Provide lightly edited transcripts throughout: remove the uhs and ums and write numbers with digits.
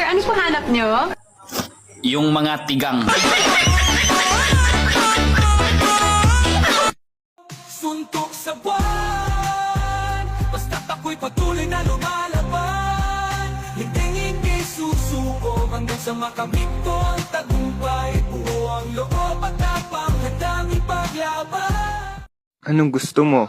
Ano po hanap nyo? Yung mga tigang. Suntok sa buwan, basta't ako'y patuloy na lumalaban. Hindi susuko hanggang sa makamit ko ang tagumpay. Buo ang loob at tapang handang ipaglaban. Anong gusto mo?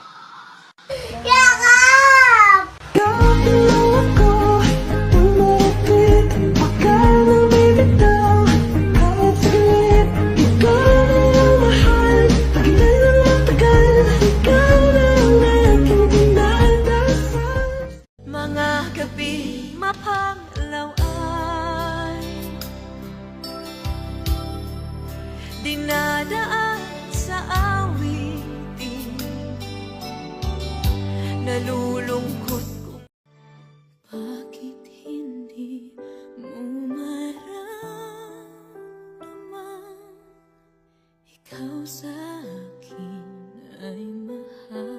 Mga gabi mapanglaw ay dinadaan sa awitin, nalulungkot ko. Bakit hindi mo maramdaman ikaw sa akin ay mahalaga?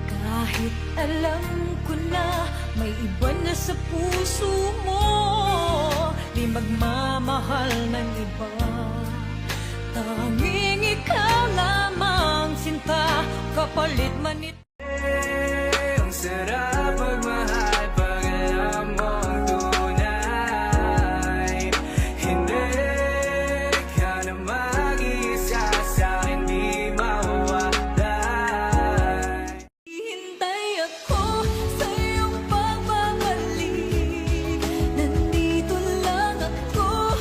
Kahit alam ko na may iba na sa puso mo, di magmamahal ng iba. Tanging ikaw lamang sinta, kapalit man ito. Ang sarap magmahal pag alam mo ang tunay. Hindi ka na mag-isa sa'kin, di mawawalay. Hintay ako sa iyong pagbabalik. Nandito lang ako,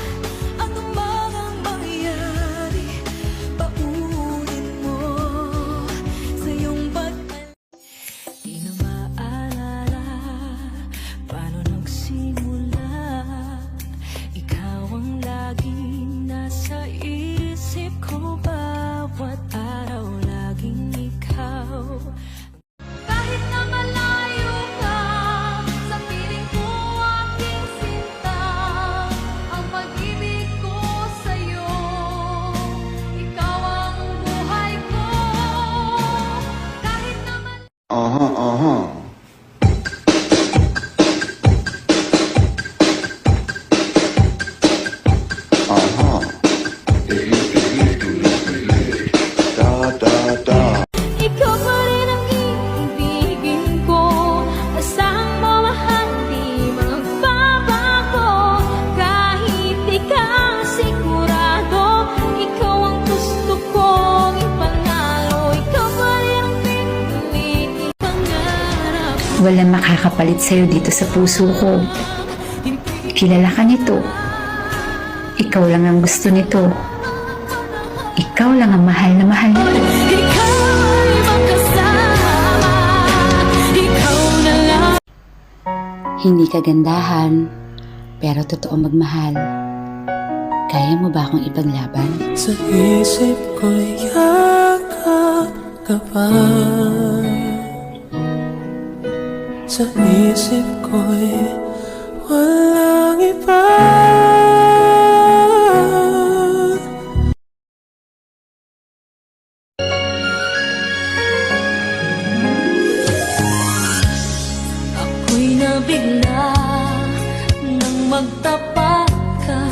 ano man ang mangyari, paunin mo sa iyong pag-alala. Di na maalala paano nagsimula. Ikaw ang laging nasa isip ko, bawat araw laging ikaw. Kahit na malayo ka, sa piling ko aking sinta, ang pag-ibig ko sa'yo, ikaw ang buhay ko. Kahit na ikaw pa rin ang iibigin ko, asang mamahal di magbabago. Kahit di ka sigurado, ikaw ang gusto kong ipanalo. Ikaw pa rin ang piniling pangarap. Walang makakapalit sa'yo dito sa puso ko. Kilala ka nito. Ikaw lang ang gusto nito. Ikaw lang ang mahal na mahal nito. Ikaw ay makasama, ikaw na lang. Hindi kagandahan, pero totoo magmahal. Kaya mo ba akong ipaglaban? Sa isip ko'y yakap ka pa. Sa isip ko'y walang iba. Ako'y nabigla nang magtapat ka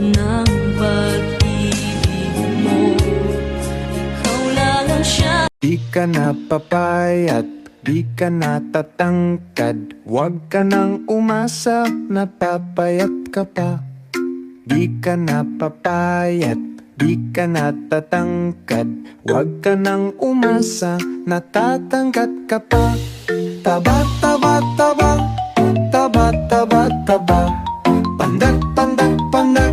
ng pag-ibig mo. Ikaw lang ang siya. Di ka napapayat, di ka natatangkad. Huwag ka nang umasa, napapayat ka pa. Di ka napapayat, di ka natatangkad. Huwag ka nang umasa, natatangkat ka pa. Taba, taba, taba, taba, taba, taba. Pandak, pandak, pandak,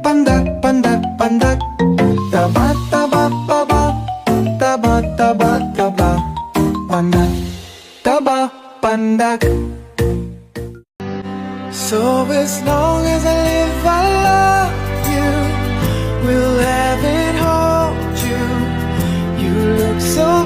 pandak, pandak, pandak. Taba, taba, taba, taba, taba, taba. Pandak, taba, pandak. So as long as I live, I love you. Will have it hold you. You look so